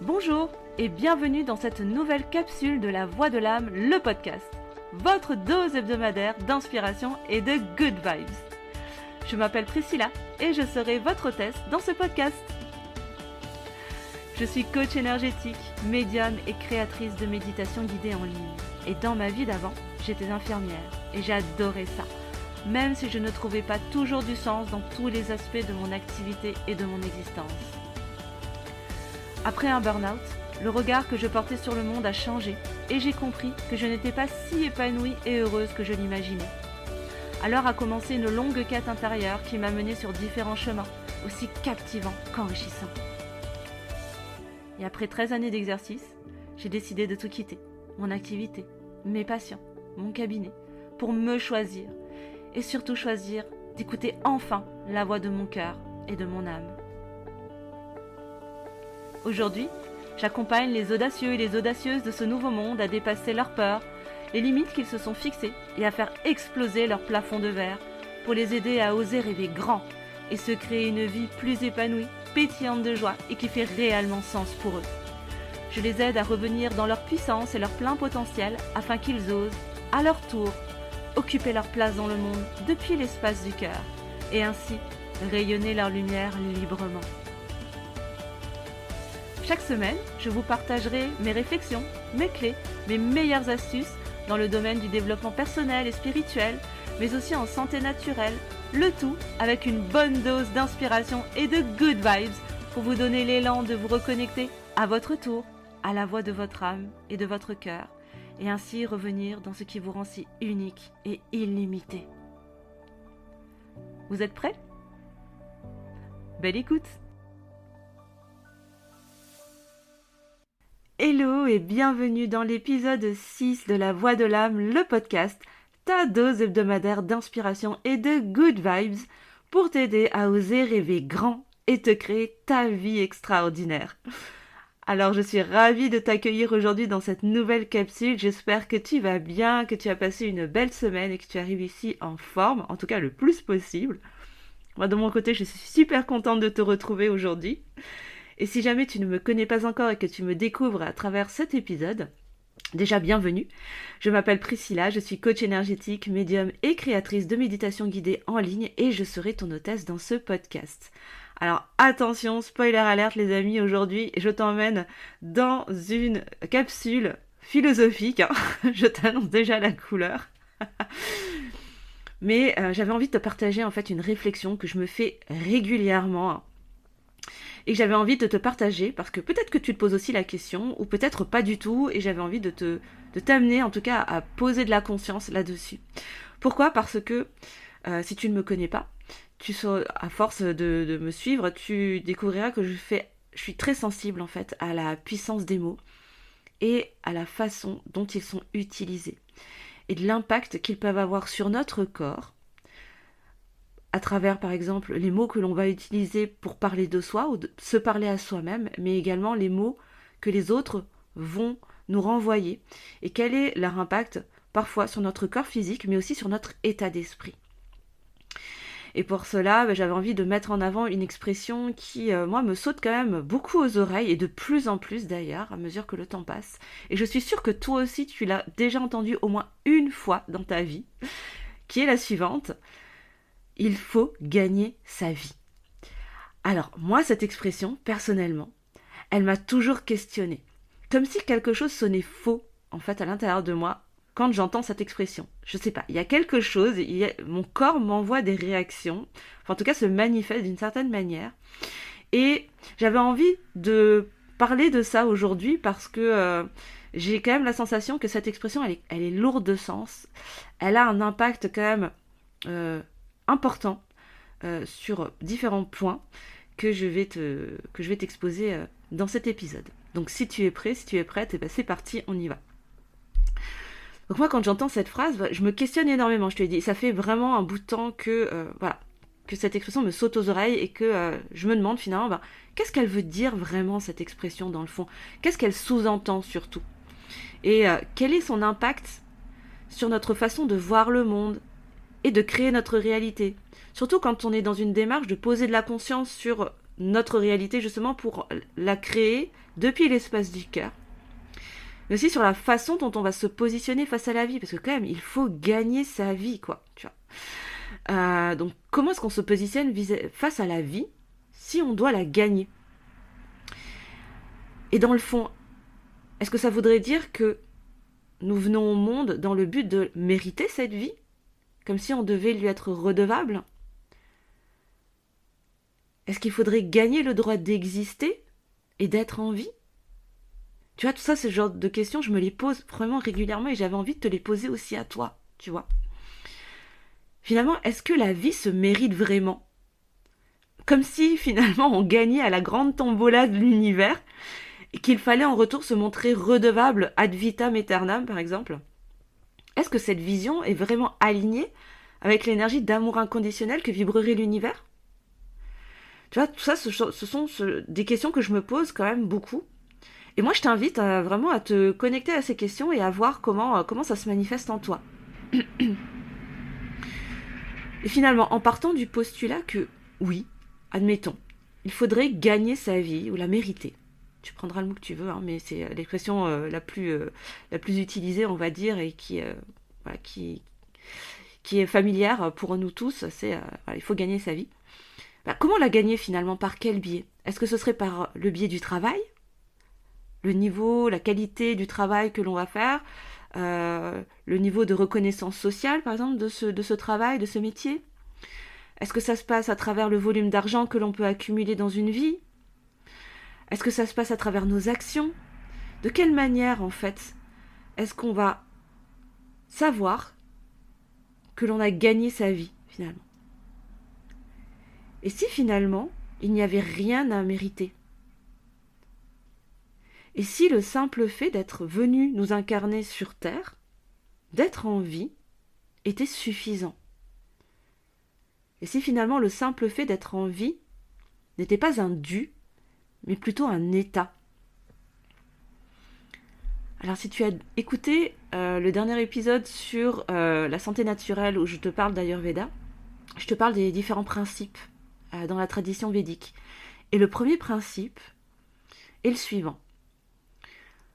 Bonjour et bienvenue dans cette nouvelle capsule de la Voix de l'âme, le podcast. Votre dose hebdomadaire d'inspiration et de good vibes. Je m'appelle Priscilla et je serai votre hôtesse dans ce podcast. Je suis coach énergétique, médium et créatrice de méditation guidée en ligne. Et dans ma vie d'avant, j'étais infirmière et j'adorais ça. Même si je ne trouvais pas toujours du sens dans tous les aspects de mon activité et de mon existence. Après un burn-out, le regard que je portais sur le monde a changé et j'ai compris que je n'étais pas si épanouie et heureuse que je l'imaginais. Alors a commencé une longue quête intérieure qui m'a menée sur différents chemins, aussi captivants qu'enrichissants. Et après 13 années d'exercice, j'ai décidé de tout quitter, mon activité, mes patients, mon cabinet, pour me choisir et surtout choisir d'écouter enfin la voix de mon cœur et de mon âme. Aujourd'hui, j'accompagne les audacieux et les audacieuses de ce nouveau monde à dépasser leurs peurs, les limites qu'ils se sont fixées et à faire exploser leur plafond de verre pour les aider à oser rêver grand et se créer une vie plus épanouie, pétillante de joie et qui fait réellement sens pour eux. Je les aide à revenir dans leur puissance et leur plein potentiel afin qu'ils osent, à leur tour, occuper leur place dans le monde depuis l'espace du cœur et ainsi rayonner leur lumière librement. Chaque semaine, je vous partagerai mes réflexions, mes clés, mes meilleures astuces dans le domaine du développement personnel et spirituel, mais aussi en santé naturelle, le tout avec une bonne dose d'inspiration et de good vibes pour vous donner l'élan de vous reconnecter à votre tour, à la voix de votre âme et de votre cœur, et ainsi revenir dans ce qui vous rend si unique et illimité. Vous êtes prêts ? Belle écoute! Hello et bienvenue dans l'épisode 6 de La Voix de l'âme, le podcast, ta dose hebdomadaire d'inspiration et de good vibes pour t'aider à oser rêver grand et te créer ta vie extraordinaire. Alors je suis ravie de t'accueillir aujourd'hui dans cette nouvelle capsule, j'espère que tu vas bien, que tu as passé une belle semaine et que tu arrives ici en forme, en tout cas le plus possible. Moi de mon côté je suis super contente de te retrouver aujourd'hui. Et si jamais tu ne me connais pas encore et que tu me découvres à travers cet épisode, déjà bienvenue. Je m'appelle Priscilla, je suis coach énergétique, médium et créatrice de méditation guidée en ligne et je serai ton hôtesse dans ce podcast. Alors attention, spoiler alert les amis, aujourd'hui je t'emmène dans une capsule philosophique, je t'annonce déjà la couleur. Mais j'avais envie de te partager en fait une réflexion que je me fais régulièrement. Et j'avais envie de te partager, parce que peut-être que tu te poses aussi la question, ou peut-être pas du tout, et j'avais envie de t'amener en tout cas à poser de la conscience là-dessus. Pourquoi ? Parce que si tu ne me connais pas, à force de me suivre, tu découvriras que je suis très sensible en fait à la puissance des mots et à la façon dont ils sont utilisés, et de l'impact qu'ils peuvent avoir sur notre corps, à travers par exemple les mots que l'on va utiliser pour parler de soi ou de se parler à soi-même, mais également les mots que les autres vont nous renvoyer et quel est leur impact parfois sur notre corps physique mais aussi sur notre état d'esprit. Et pour cela, j'avais envie de mettre en avant une expression qui, moi, me saute quand même beaucoup aux oreilles et de plus en plus d'ailleurs à mesure que le temps passe. Et je suis sûre que toi aussi tu l'as déjà entendu au moins une fois dans ta vie, qui est la suivante. Il faut gagner sa vie. Alors, moi, cette expression, personnellement, elle m'a toujours questionnée. Comme si quelque chose sonnait faux, en fait, à l'intérieur de moi, quand j'entends cette expression. Je sais pas, il y a quelque chose, mon corps m'envoie des réactions, enfin, en tout cas, se manifeste d'une certaine manière. Et j'avais envie de parler de ça aujourd'hui parce que j'ai quand même la sensation que cette expression, elle est lourde de sens. Elle a un impact quand même important sur différents points que je vais t'exposer dans cet épisode. Donc si tu es prêt, si tu es prête, et ben c'est parti, on y va. Donc moi quand j'entends cette phrase, je me questionne énormément, je te l'ai dit, ça fait vraiment un bout de temps que cette expression me saute aux oreilles et que je me demande finalement, qu'est-ce qu'elle veut dire vraiment cette expression dans le fond ? Qu'est-ce qu'elle sous-entend surtout ? Et quel est son impact sur notre façon de voir le monde et de créer notre réalité. Surtout quand on est dans une démarche de poser de la conscience sur notre réalité justement pour la créer depuis l'espace du cœur, mais aussi sur la façon dont on va se positionner face à la vie, parce que quand même, il faut gagner sa vie, quoi, tu vois. Donc, comment est-ce qu'on se positionne face à la vie si on doit la gagner? Et dans le fond, est-ce que ça voudrait dire que nous venons au monde dans le but de mériter cette vie, comme si on devait lui être redevable? Est-ce qu'il faudrait gagner le droit d'exister et d'être en vie? Tu vois, tout ça, c'est le genre de questions, je me les pose vraiment régulièrement et j'avais envie de te les poser aussi à toi, tu vois. Finalement, est-ce que la vie se mérite vraiment? Comme si, finalement, on gagnait à la grande tombola de l'univers et qu'il fallait en retour se montrer redevable ad vitam aeternam, par exemple. Est-ce que cette vision est vraiment alignée avec l'énergie d'amour inconditionnel que vibrerait l'univers? Tu vois, tout ça, ce sont des questions que je me pose quand même beaucoup. Et moi, je t'invite vraiment à te connecter à ces questions et à voir comment ça se manifeste en toi. Et finalement, en partant du postulat que, oui, admettons, il faudrait gagner sa vie ou la mériter. Tu prendras le mot que tu veux, hein, mais c'est l'expression la plus utilisée, on va dire, et voilà, qui est familière pour nous tous. C'est voilà, il faut gagner sa vie. Bah, comment la gagner finalement? Par quel biais? Est-ce que ce serait par le biais du travail? Le niveau, la qualité du travail que l'on va faire, le niveau de reconnaissance sociale, par exemple, de ce travail, de ce métier? Est-ce que ça se passe à travers le volume d'argent que l'on peut accumuler dans une vie? Est-ce que ça se passe à travers nos actions? De quelle manière, en fait, est-ce qu'on va savoir que l'on a gagné sa vie, finalement? Et si, finalement, il n'y avait rien à mériter? Et si le simple fait d'être venu nous incarner sur Terre, d'être en vie, était suffisant? Et si finalement le simple fait d'être en vie n'était pas un dû, mais plutôt un état? Alors si tu as écouté le dernier épisode sur la santé naturelle où je te parle d'Ayurveda, je te parle des différents principes dans la tradition védique. Et le premier principe est le suivant.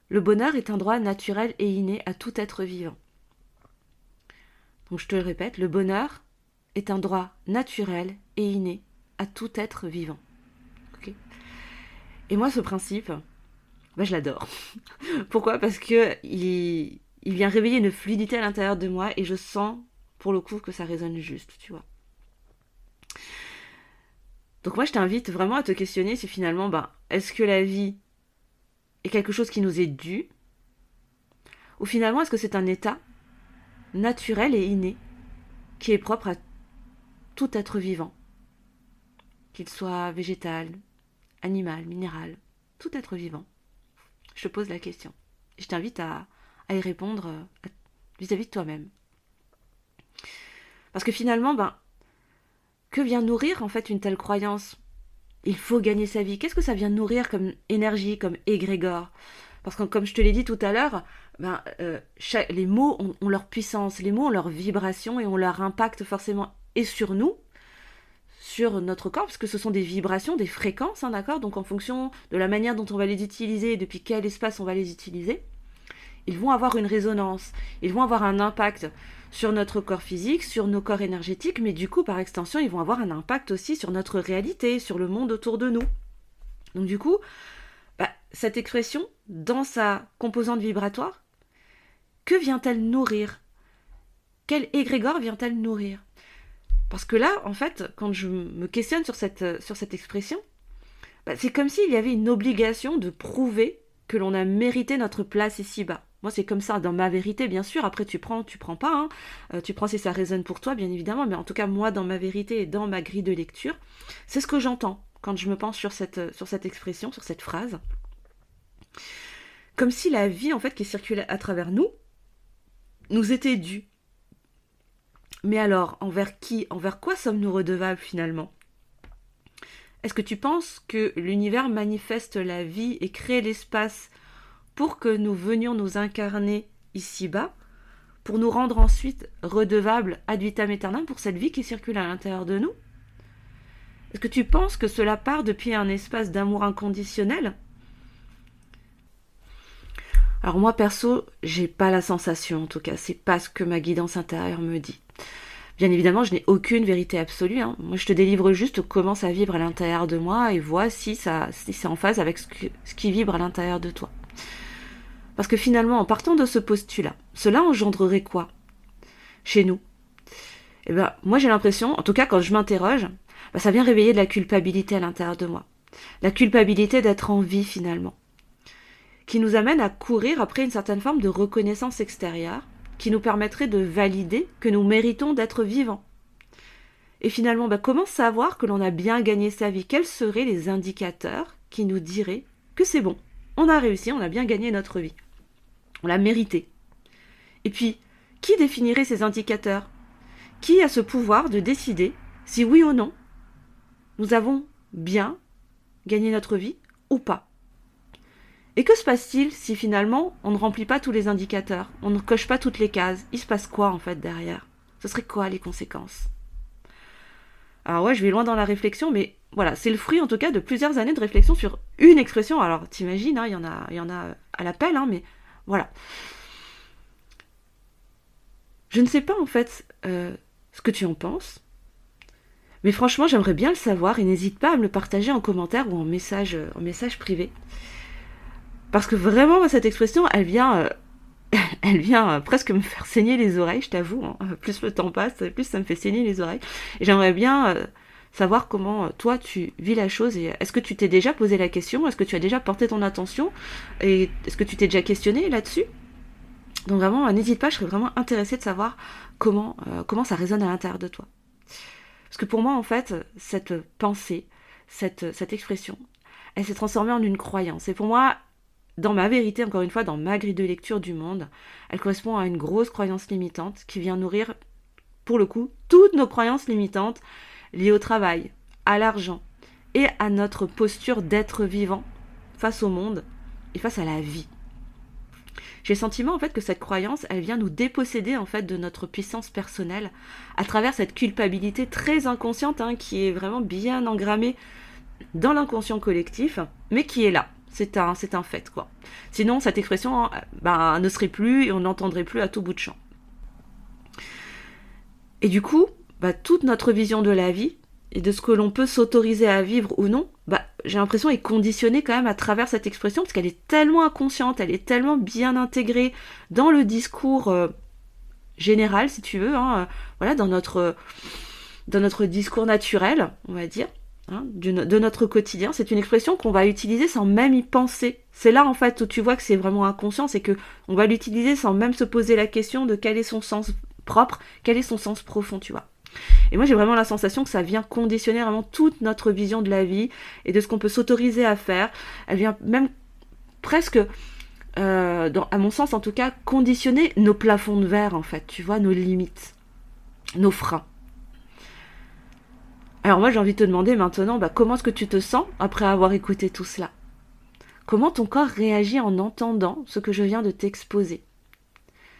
Le bonheur est un droit naturel et inné à tout être vivant. Donc je te le répète, le bonheur est un droit naturel et inné à tout être vivant. Okay. Et moi, ce principe, je l'adore. Pourquoi? Parce que il vient réveiller une fluidité à l'intérieur de moi et je sens, pour le coup, que ça résonne juste, tu vois. Donc moi, je t'invite vraiment à te questionner si finalement, est-ce que la vie est quelque chose qui nous est dû? Ou finalement, est-ce que c'est un état naturel et inné qui est propre à tout être vivant? Qu'il soit végétal, animal, minéral, tout être vivant. Je te pose la question. Je t'invite à y répondre vis-à-vis de toi-même. Parce que finalement, que vient nourrir en fait une telle croyance? Il faut gagner sa vie. Qu'est-ce que ça vient nourrir comme énergie, comme égrégore? Parce que comme je te l'ai dit tout à l'heure, les mots ont leur puissance, les mots ont leur vibration et ont leur impact forcément et sur nous, sur notre corps, parce que ce sont des vibrations, des fréquences, hein, d'accord? Donc en fonction de la manière dont on va les utiliser et depuis quel espace on va les utiliser, ils vont avoir une résonance, ils vont avoir un impact sur notre corps physique, sur nos corps énergétiques, mais du coup, par extension, ils vont avoir un impact aussi sur notre réalité, sur le monde autour de nous. Donc du coup, cette expression, dans sa composante vibratoire, que vient-elle nourrir? Quel égrégore vient-elle nourrir? Parce que là, en fait, quand je me questionne sur cette expression, c'est comme s'il y avait une obligation de prouver que l'on a mérité notre place ici-bas. Moi, c'est comme ça, dans ma vérité, bien sûr. Après, tu prends pas. Hein. Tu prends si ça résonne pour toi, bien évidemment. Mais en tout cas, moi, dans ma vérité et dans ma grille de lecture, c'est ce que j'entends quand je me pense sur cette expression, sur cette phrase. Comme si la vie, en fait, qui circulait à travers nous était due. Mais alors, envers qui, envers quoi sommes-nous redevables, finalement? Est-ce que tu penses que l'univers manifeste la vie et crée l'espace pour que nous venions nous incarner ici-bas, pour nous rendre ensuite redevables ad vitam aeternam pour cette vie qui circule à l'intérieur de nous? Est-ce que tu penses que cela part depuis un espace d'amour inconditionnel? Alors moi perso, j'ai pas la sensation, en tout cas, c'est pas ce que ma guidance intérieure me dit. Bien évidemment, je n'ai aucune vérité absolue, hein. Moi, je te délivre juste comment ça vibre à l'intérieur de moi et vois si c'est en phase avec ce qui vibre à l'intérieur de toi. Parce que finalement, en partant de ce postulat, cela engendrerait quoi chez nous? Eh ben, moi, j'ai l'impression, en tout cas, quand je m'interroge, ça vient réveiller de la culpabilité à l'intérieur de moi. La culpabilité d'être en vie, finalement. Qui nous amène à courir après une certaine forme de reconnaissance extérieure qui nous permettrait de valider que nous méritons d'être vivants. Et finalement, comment savoir que l'on a bien gagné sa vie? Quels seraient les indicateurs qui nous diraient que c'est bon, on a réussi, on a bien gagné notre vie, on l'a mérité? Et puis, qui définirait ces indicateurs? Qui a ce pouvoir de décider si oui ou non nous avons bien gagné notre vie ou pas? Et que se passe-t-il si finalement on ne remplit pas tous les indicateurs, on ne coche pas toutes les cases? Il se passe quoi en fait derrière? Ce serait quoi les conséquences? Alors ouais, je vais loin dans la réflexion, mais voilà, c'est le fruit en tout cas de plusieurs années de réflexion sur une expression. Alors t'imagines, hein, il y en a à l'appel, hein, mais voilà. Je ne sais pas en fait ce que tu en penses, mais franchement j'aimerais bien le savoir et n'hésite pas à me le partager en commentaire ou en message privé. Parce que vraiment, cette expression, elle vient presque me faire saigner les oreilles, je t'avoue. Hein. Plus le temps passe, plus ça me fait saigner les oreilles. Et j'aimerais bien savoir comment toi tu vis la chose. Et est-ce que tu t'es déjà posé la question? Est-ce que tu as déjà porté ton attention? Et est-ce que tu t'es déjà questionné là-dessus? Donc vraiment, n'hésite pas, je serais vraiment intéressée de savoir comment ça résonne à l'intérieur de toi. Parce que pour moi, en fait, cette pensée, cette expression, elle s'est transformée en une croyance. Et pour moi, dans ma vérité, encore une fois, dans ma grille de lecture du monde, elle correspond à une grosse croyance limitante qui vient nourrir, pour le coup, toutes nos croyances limitantes liées au travail, à l'argent et à notre posture d'être vivant face au monde et face à la vie. J'ai le sentiment en fait que cette croyance, elle vient nous déposséder en fait de notre puissance personnelle à travers cette culpabilité très inconsciente qui est vraiment bien engrammée dans l'inconscient collectif, mais qui est là. C'est un fait, quoi. Sinon, cette expression ne serait plus et on n'entendrait plus à tout bout de champ. Et du coup, toute notre vision de la vie et de ce que l'on peut s'autoriser à vivre ou non, j'ai l'impression est conditionnée quand même à travers cette expression parce qu'elle est tellement inconsciente, elle est tellement bien intégrée dans le discours général, si tu veux, voilà, dans notre discours naturel, on va dire. De notre quotidien, c'est une expression qu'on va utiliser sans même y penser. C'est là en fait où tu vois que c'est vraiment inconscient, c'est que on va l'utiliser sans même se poser la question de quel est son sens propre, quel est son sens profond, tu vois. Et moi j'ai vraiment la sensation que ça vient conditionner vraiment toute notre vision de la vie et de ce qu'on peut s'autoriser à faire. Elle vient même presque, à mon sens en tout cas, conditionner nos plafonds de verre en fait, tu vois, nos limites, nos freins. Alors moi j'ai envie de te demander maintenant, comment est-ce que tu te sens après avoir écouté tout cela? Comment ton corps réagit en entendant ce que je viens de t'exposer?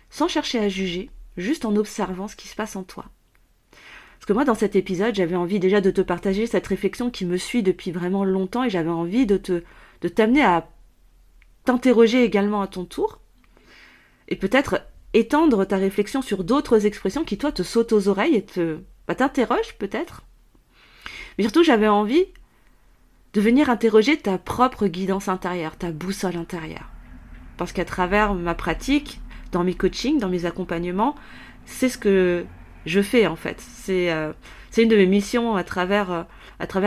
Sans chercher à juger, juste en observant ce qui se passe en toi. Parce que moi dans cet épisode, j'avais envie déjà de te partager cette réflexion qui me suit depuis vraiment longtemps et j'avais envie de t'amener à t'interroger également à ton tour et peut-être étendre ta réflexion sur d'autres expressions qui toi te sautent aux oreilles et t'interrogent peut-être. Mais surtout, j'avais envie de venir interroger ta propre guidance intérieure, ta boussole intérieure. Parce qu'à travers ma pratique, dans mes coachings, dans mes accompagnements, c'est ce que je fais en fait. C'est une de mes missions à travers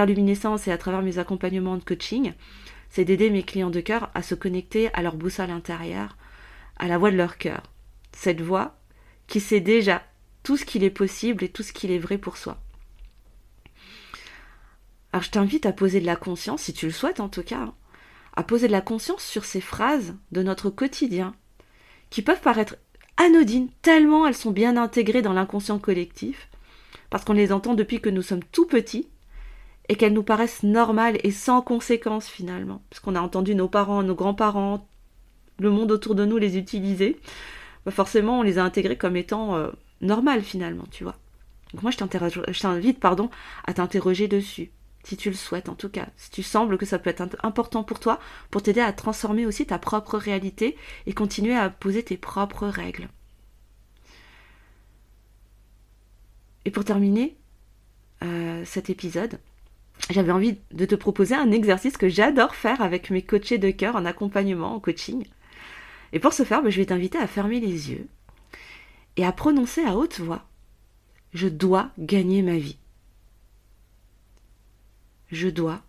Luminescence et à travers mes accompagnements de coaching, c'est d'aider mes clients de cœur à se connecter à leur boussole intérieure, à la voix de leur cœur. Cette voix qui sait déjà tout ce qu'il est possible et tout ce qu'il est vrai pour soi. Alors je t'invite à poser de la conscience, si tu le souhaites en tout cas, à poser de la conscience sur ces phrases de notre quotidien, qui peuvent paraître anodines, tellement elles sont bien intégrées dans l'inconscient collectif, parce qu'on les entend depuis que nous sommes tout petits, et qu'elles nous paraissent normales et sans conséquences finalement, parce qu'on a entendu nos parents, nos grands-parents, le monde autour de nous les utiliser, forcément on les a intégrées comme étant normales finalement, tu vois. Donc moi je t'invite à t'interroger dessus. si tu le souhaites en tout cas, si tu sembles que ça peut être important pour toi, pour t'aider à transformer aussi ta propre réalité et continuer à poser tes propres règles. Et pour terminer cet épisode, j'avais envie de te proposer un exercice que j'adore faire avec mes coachés de cœur en accompagnement, en coaching. Et pour ce faire, je vais t'inviter à fermer les yeux et à prononcer à haute voix « Je dois gagner ma vie ». Je dois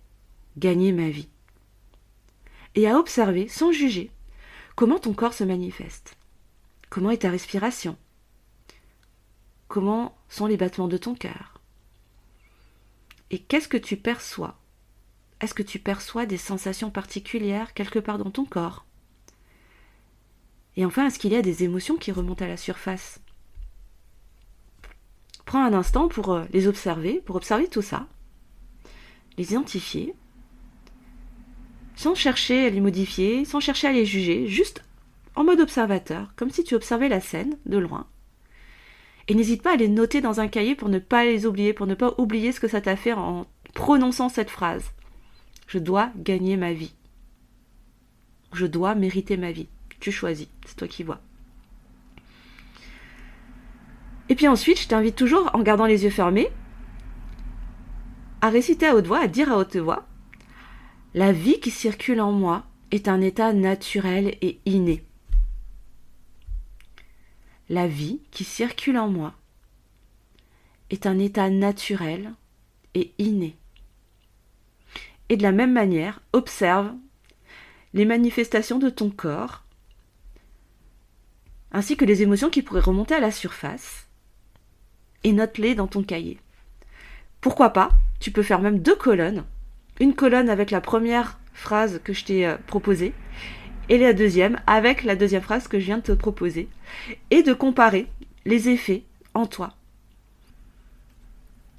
gagner ma vie. Et à observer, sans juger, comment ton corps se manifeste. Comment est ta respiration? Comment sont les battements de ton cœur? Et qu'est-ce que tu perçois? Est-ce que tu perçois des sensations particulières quelque part dans ton corps? Et enfin, est-ce qu'il y a des émotions qui remontent à la surface? Prends un instant pour les observer, pour observer tout ça, les identifier, sans chercher à les modifier, sans chercher à les juger, juste en mode observateur, comme si tu observais la scène de loin. Et n'hésite pas à les noter dans un cahier pour ne pas les oublier, pour ne pas oublier ce que ça t'a fait en prononçant cette phrase. Je dois gagner ma vie. Je dois mériter ma vie. Tu choisis, c'est toi qui vois. Et puis ensuite, je t'invite toujours, en gardant les yeux fermés, à réciter à haute voix, à dire à haute voix, la vie qui circule en moi est un état naturel et inné. La vie qui circule en moi est un état naturel et inné. Et de la même manière, observe les manifestations de ton corps, ainsi que les émotions qui pourraient remonter à la surface, et note-les dans ton cahier. Pourquoi pas? Tu peux faire même 2 colonnes. Une colonne avec la première phrase que je t'ai proposée et la deuxième avec la deuxième phrase que je viens de te proposer. Et de comparer les effets en toi.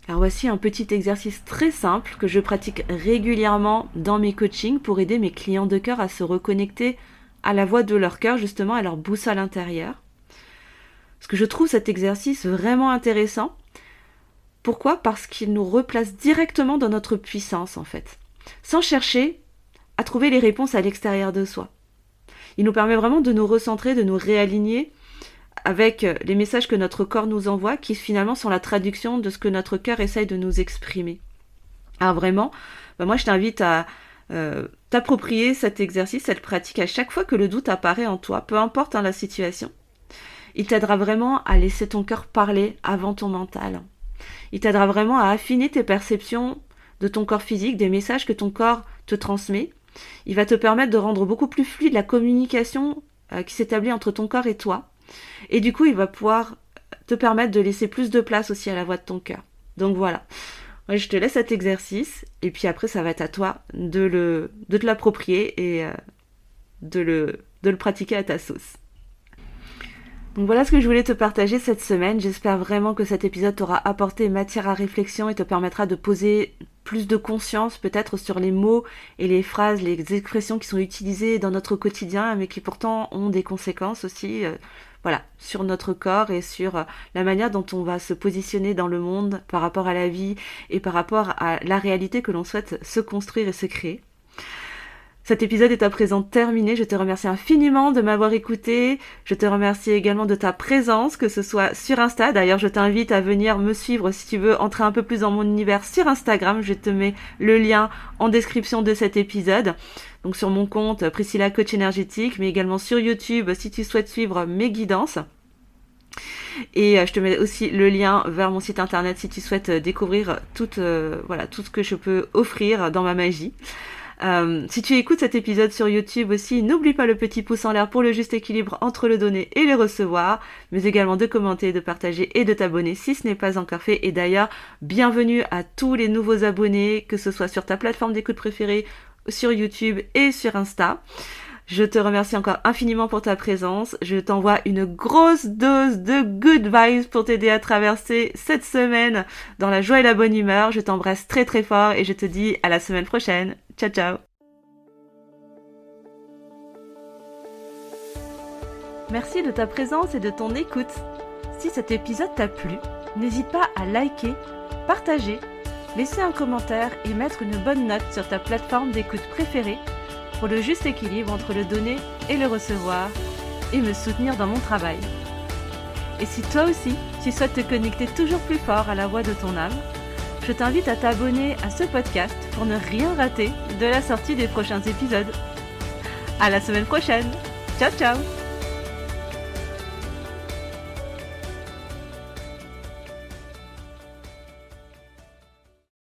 Alors voici un petit exercice très simple que je pratique régulièrement dans mes coachings pour aider mes clients de cœur à se reconnecter à la voix de leur cœur, justement à leur boussole intérieure. Parce que je trouve cet exercice vraiment intéressant. Pourquoi? Parce qu'il nous replace directement dans notre puissance, en fait, sans chercher à trouver les réponses à l'extérieur de soi. Il nous permet vraiment de nous recentrer, de nous réaligner avec les messages que notre corps nous envoie, qui finalement sont la traduction de ce que notre cœur essaye de nous exprimer. Alors vraiment, moi je t'invite à t'approprier cet exercice, cette pratique à chaque fois que le doute apparaît en toi, peu importe la situation. Il t'aidera vraiment à laisser ton cœur parler avant ton mental. Il t'aidera vraiment à affiner tes perceptions de ton corps physique, des messages que ton corps te transmet. Il va te permettre de rendre beaucoup plus fluide la communication qui s'établit entre ton corps et toi. Et du coup, il va pouvoir te permettre de laisser plus de place aussi à la voix de ton cœur. Donc voilà, je te laisse cet exercice et puis après, ça va être à toi de te l'approprier et de le pratiquer à ta sauce. Donc voilà ce que je voulais te partager cette semaine. J'espère vraiment que cet épisode t'aura apporté matière à réflexion et te permettra de poser plus de conscience peut-être sur les mots et les phrases, les expressions qui sont utilisées dans notre quotidien mais qui pourtant ont des conséquences aussi sur notre corps et sur la manière dont on va se positionner dans le monde par rapport à la vie et par rapport à la réalité que l'on souhaite se construire et se créer. Cet épisode est à présent terminé. Je te remercie infiniment de m'avoir écouté. Je te remercie également de ta présence, que ce soit sur Insta. D'ailleurs, je t'invite à venir me suivre si tu veux entrer un peu plus dans mon univers sur Instagram. Je te mets le lien en description de cet épisode. Donc sur mon compte Priscilla Coach Énergétique, mais également sur YouTube si tu souhaites suivre mes guidances. Et je te mets aussi le lien vers mon site internet si tu souhaites découvrir tout ce que je peux offrir dans ma magie. Si tu écoutes cet épisode sur YouTube aussi, n'oublie pas le petit pouce en l'air pour le juste équilibre entre le donner et le recevoir, mais également de commenter, de partager et de t'abonner si ce n'est pas encore fait. Et d'ailleurs, bienvenue à tous les nouveaux abonnés, que ce soit sur ta plateforme d'écoute préférée, sur YouTube et sur Insta. Je te remercie encore infiniment pour ta présence. Je t'envoie une grosse dose de good vibes pour t'aider à traverser cette semaine dans la joie et la bonne humeur. Je t'embrasse très très fort et je te dis à la semaine prochaine. Ciao ciao. Merci de ta présence et de ton écoute. Si cet épisode t'a plu, n'hésite pas à liker, partager laisser un commentaire et mettre une bonne note sur ta plateforme d'écoute préférée pour le juste équilibre entre le donner et le recevoir et me soutenir dans mon travail. Et si toi aussi, tu souhaites te connecter toujours plus fort à la voix de ton âme, je t'invite à t'abonner à ce podcast pour ne rien rater de la sortie des prochains épisodes. À la semaine prochaine. Ciao ciao.